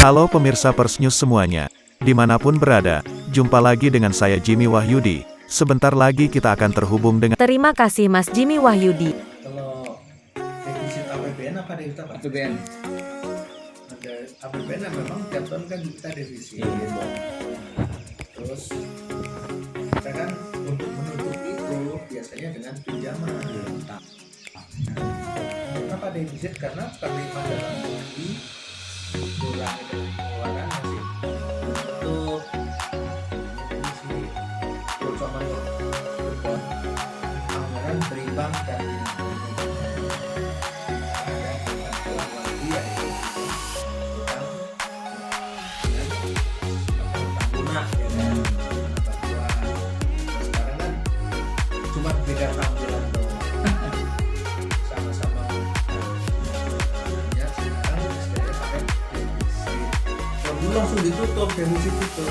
Halo pemirsa Pers News semuanya, dimanapun berada, jumpa lagi dengan saya Jimmy Wahyudi. Sebentar lagi kita akan terhubung dengan... Terima kasih Mas Jimmy Wahyudi. Kalau defisit APBN apa defisit apa? APBN. Ada APBN yang memang tiap tahun kan kita defisit. Terus kita kan untuk menutup itu biasanya dengan pinjaman. Kenapa defisit? Karena penerimaan dalam negeri kurangi dengan pengeluaran masih tutup. Defisit. Terutama beban anggaran berimbang dan cuma beda tampilan dong. Sama-sama ya, sekarang istilahnya pakai defisit. Kalau dulu langsung ditutup defisit itu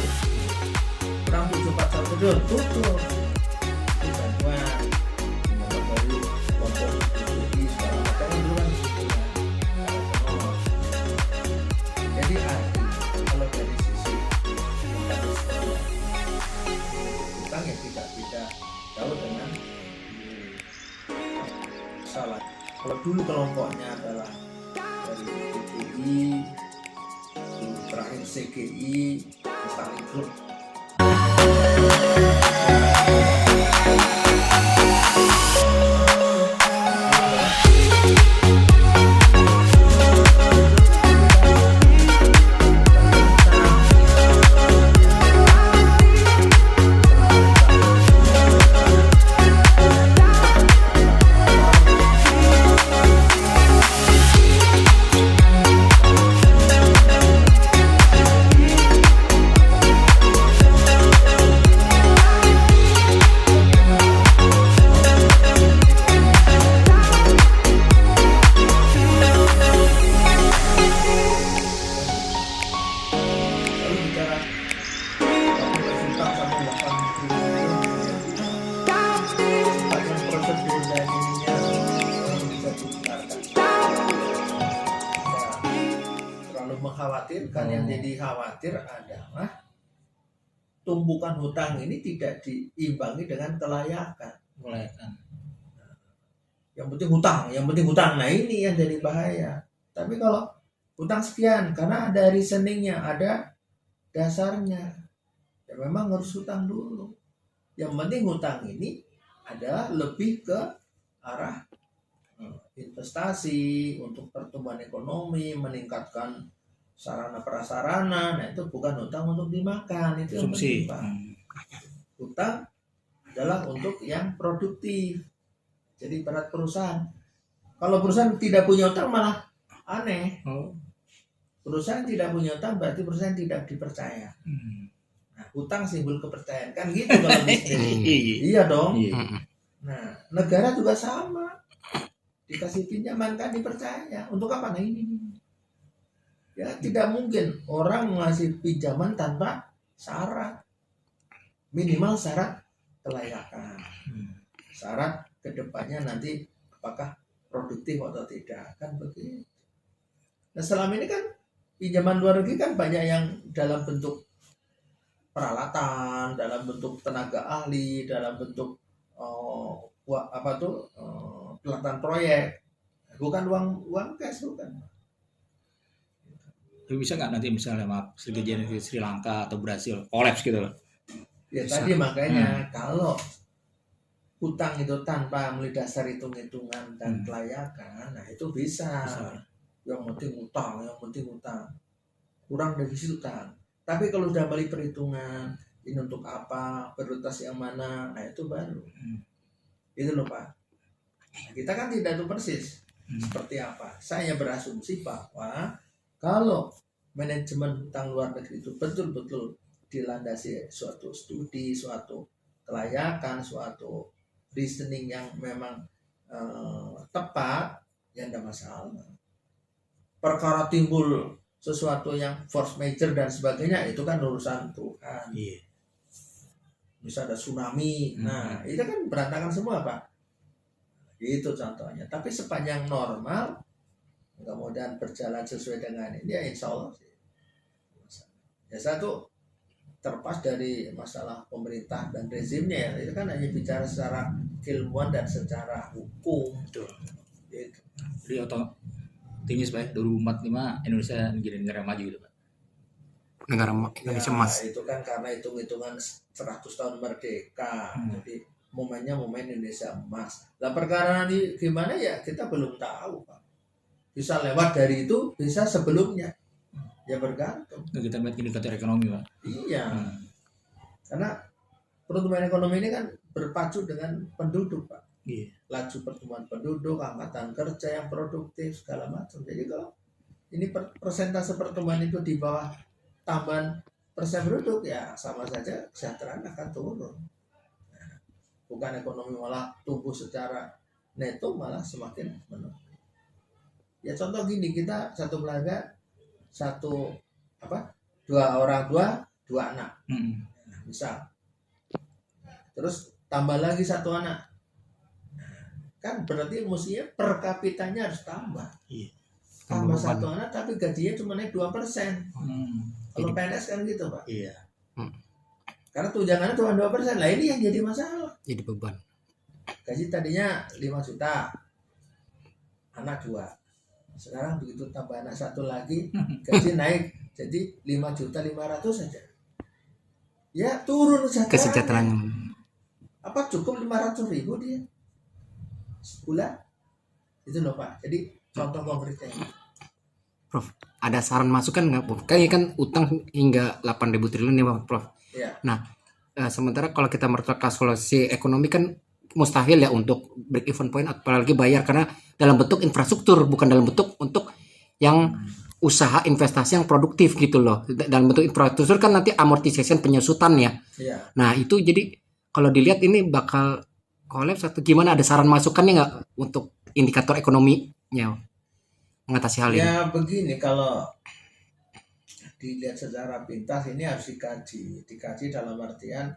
kurang 741 tutup itu bantuan dari kelompok studi segala macam dulu kan gitu ya. Jadi kalau dari sisi utang ya tidak jauh dengan salah. Kalau dulu kelompoknya adalah dari PTI, terakhir CGI, Starling Group. Mengkhawatirkan. Yang jadi khawatir adalah tumpukan hutang ini tidak diimbangi dengan kelayakan. Yang penting hutang. Nah ini yang jadi bahaya. Tapi kalau hutang sekian, karena ada reasoningnya, ada dasarnya, ya memang harus hutang dulu. Yang penting hutang ini adalah lebih ke arah investasi untuk pertumbuhan ekonomi, meningkatkan sarana prasarana. Nah itu bukan hutang untuk dimakan, itu yang penting, Pak. Hutang adalah untuk yang produktif. Jadi berat perusahaan. Kalau perusahaan tidak punya hutang malah aneh. Perusahaan tidak punya hutang berarti perusahaan tidak dipercaya. Nah, hutang simbol kepercayaan kan gitu kalau bisnis. Iya dong. Nah, negara juga sama. Dikasih pinjaman kan dipercaya. Untuk apa? Nah ini. Ya tidak mungkin orang ngasih pinjaman tanpa syarat. Minimal syarat kelayakan. Syarat kedepannya nanti apakah produktif atau tidak, kan begitu. Nah selama ini kan pinjaman luar negeri kan banyak yang dalam bentuk peralatan, dalam bentuk tenaga ahli, dalam bentuk pelaksanaan proyek, bukan uang cash, bukan. Bisa nggak nanti misalnya seperti Sri Lanka atau Brasil kolaps gitu loh? Ya bisa. Tadi makanya kalau hutang itu tanpa melalui dasar hitung-hitungan dan kelayakan, nah itu bisa. Yang penting hutang, kurang defisit hutang. Tapi kalau udah melalui perhitungan, ini untuk apa, prioritas yang mana, nah itu baru. Itu loh Pak. Nah, kita kan tidak tahu persis seperti apa. Saya berasumsi bahwa kalau manajemen hutang luar negeri itu betul-betul dilandasi suatu studi, suatu kelayakan, suatu reasoning yang memang tepat, ya tidak masalah. Perkara timbul sesuatu yang force major dan sebagainya, itu kan urusan Tuhan. Bisa ada tsunami, nah itu kan berantakan semua Pak. Itu contohnya. Tapi sepanjang normal, kemudian berjalan sesuai dengan ini, ya insya Allah sih. Ya satu terlepas dari masalah pemerintah dan rezimnya ya, itu kan hanya bicara secara keilmuan dan secara hukum. Betul. Gitu. Jadi optimis Pak, 2045 Indonesia menjadi negara maju gitu Pak. Negara Indonesia emas. Itu kan karena hitung-hitungan 100 tahun merdeka. Jadi momennya momen Indonesia emas. Lah perkara ini gimana ya kita belum tahu Pak. Bisa lewat dari itu, bisa sebelumnya. Ya bergantung. Nah, kita lihat indikator ekonomi Pak. Iya. Karena pertumbuhan ekonomi ini kan berpacu dengan penduduk Pak. Iya. Laju pertumbuhan penduduk, angkatan kerja yang produktif, segala macam. Jadi kalau ini persentase pertumbuhan itu di bawah tambahan persen penduduk, ya sama saja kesejahteraan akan turun. Nah, bukan ekonomi malah tumbuh secara neto, malah semakin menurun. Ya contoh gini, kita satu keluarga, dua orang tua, dua anak. Nah, misal. Terus tambah lagi satu anak. Kan berarti mestinya per kapitanya harus tambah. Iya. Tambah satu anak tapi gajinya cuma naik 2%. Kalau PNS kan gitu Pak. Iya. Karena tunjangannya cuma 2%. Lah ini yang jadi masalah. Jadi beban. Gaji tadinya 5 juta. Anak 2. Sekarang begitu tambah anak satu lagi, gaji naik jadi 5.500.000 saja. Ya turun Kesejahteraan. Apa cukup 500.000 dia sebulan? Itu loh Pak. Jadi contoh konkretnya. Prof, ada saran masukan nggak Prof? Kayaknya kan utang hingga 8.000 triliun ya Prof. Iya. Nah, sementara kalau kita kalkulasi ekonomi kan mustahil ya untuk break even point apalagi bayar karena dalam bentuk infrastruktur bukan dalam bentuk untuk yang usaha investasi yang produktif gitu loh. Dalam bentuk infrastruktur kan nanti amortization penyusutan ya. Iya. Nah, itu jadi kalau dilihat ini bakal kolaps atau gimana, ada saran masukannya nggak untuk indikator ekonominya mengatasi hal ini? Ya begini, kalau dilihat secara pintas ini harus dikaji dalam artian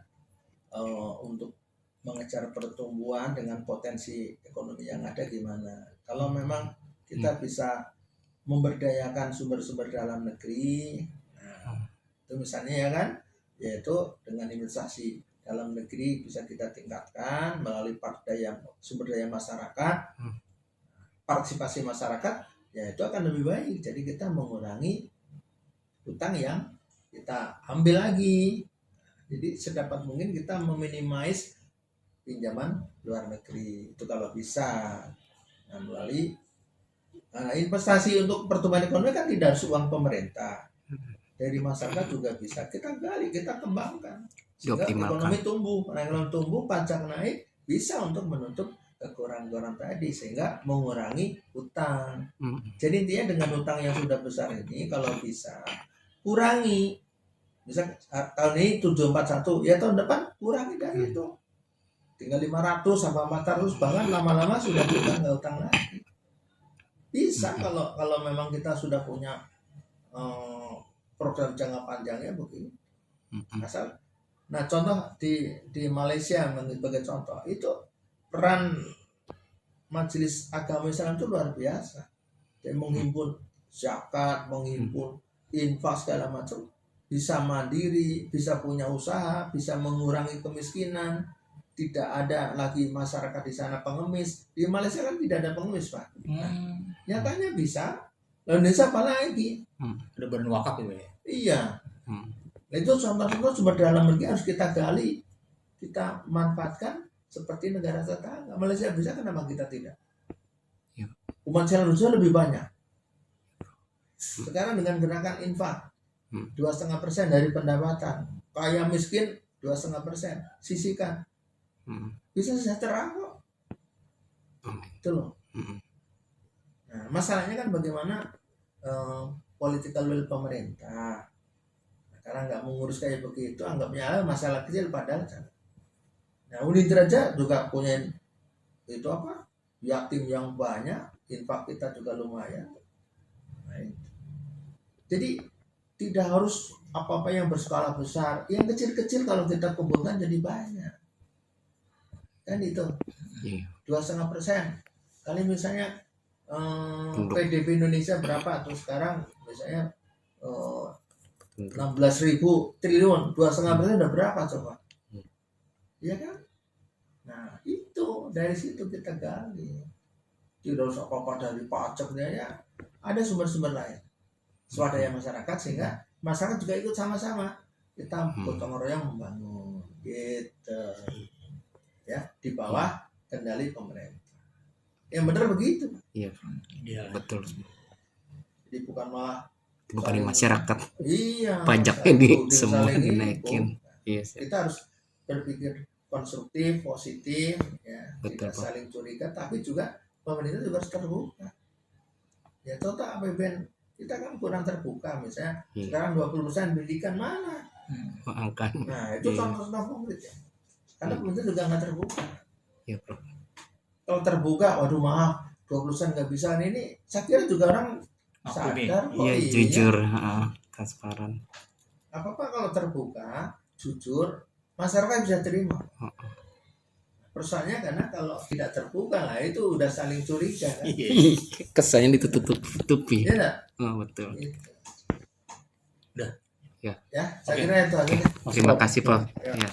untuk mengejar pertumbuhan dengan potensi ekonomi yang ada gimana. Kalau memang kita bisa memberdayakan sumber-sumber dalam negeri, nah, itu misalnya ya kan, yaitu dengan investasi dalam negeri bisa kita tingkatkan melalui sumber daya masyarakat, partisipasi masyarakat, ya itu akan lebih baik. Jadi kita mengurangi utang yang kita ambil lagi. Jadi sedapat mungkin kita meminimais pinjaman luar negeri itu kalau bisa. Nah, melalui investasi untuk pertumbuhan ekonomi kan tidak harus uang pemerintah, dari masyarakat juga bisa kita gali, kita kembangkan sehingga ekonomi tumbuh. Nah, kalau tumbuh pajak naik bisa untuk menutup kekurangan tadi sehingga mengurangi utang. Jadi intinya dengan utang yang sudah besar ini kalau bisa kurangi. Misal tahun ini 741, ya tahun depan kurangi dari itu. Tinggal 500 sampai 400, bahkan lama-lama sudah bukan nggak utang lagi. Bisa kalau memang kita sudah punya program jangka panjangnya begini. Asal, nah contoh di Malaysia sebagai contoh itu peran Majelis Agama Islam itu luar biasa. Dia menghimpun zakat, menghimpun infak segala macam, bisa mandiri, bisa punya usaha, bisa mengurangi kemiskinan. Tidak ada lagi masyarakat di sana pengemis. Di Malaysia kan tidak ada pengemis Pak. Nah, nyatanya bisa. Lalu Indonesia apa lagi? Ada badan wakaf itu ya. Iya. Nah, itu contoh-contoh sumber dalam negeri harus kita gali, kita manfaatkan seperti negara tetangga. Malaysia bisa, kenapa kita tidak? Umat manusia lebih banyak. Sekarang dengan gerakan infak 2,5% dari pendapatan, kaya miskin 2,5%, sisihkan. Bisa sejahtera kok. Itu loh. Nah, masalahnya kan bagaimana political will pemerintah. Nah, karena nggak mengurus kayak begitu, anggapnya masalah kecil padahal. Nah, Uniter aja juga punya itu apa? Yatim yang banyak, infak kita juga lumayan. Nah, jadi tidak harus apa-apa yang berskala besar, yang kecil-kecil kalau kita kumpulkan jadi banyak. Kan itu 2,5%. Kali misalnya PDB Indonesia berapa tuh sekarang misalnya 16.000 triliun, 2,5% udah berapa coba? Iya kan? Nah itu dari situ kita gali. Tidak usah apa-apa dari pajaknya ya. Ada sumber-sumber lain. Swadaya masyarakat sehingga masyarakat juga ikut sama-sama. Kita gotong royong membangun gitu. Ya di bawah kendali pemerintah. Yang benar begitu. Iya, Iya. betul. Jadi bukan malah Bukan masyarakat iya pajak ini saling semua ikut. dinaikin. Iya, Kita harus berpikir konstruktif, positif, ya, Betul, tidak Pak. saling curiga, tapi juga pemerintah juga harus terbuka. Ya total APBN kita kan kurang terbuka, misalnya Iya. sekarang 20% pendidikan mana? angka. Nah itu Iya. contoh-contoh konkret ya. Karena pemerintah juga nggak terbuka. Iya, Bro. Kalau terbuka, waduh maaf, 20% nggak bisa. Ini saya kira juga orang Maklumi. sadar kok. Iya, jujur, transparan. Apa-apa kalau terbuka, jujur, masyarakat bisa terima. Persoalannya karena kalau tidak terbuka lah itu udah saling curiga kan. Iya. Kesannya ditutup-tutupi. Iya enggak? Oh, betul. Gitu. Udah. Ya. Ya, saya Oke. kira itu aja. Terima kasih, Pak. Ya. Ya.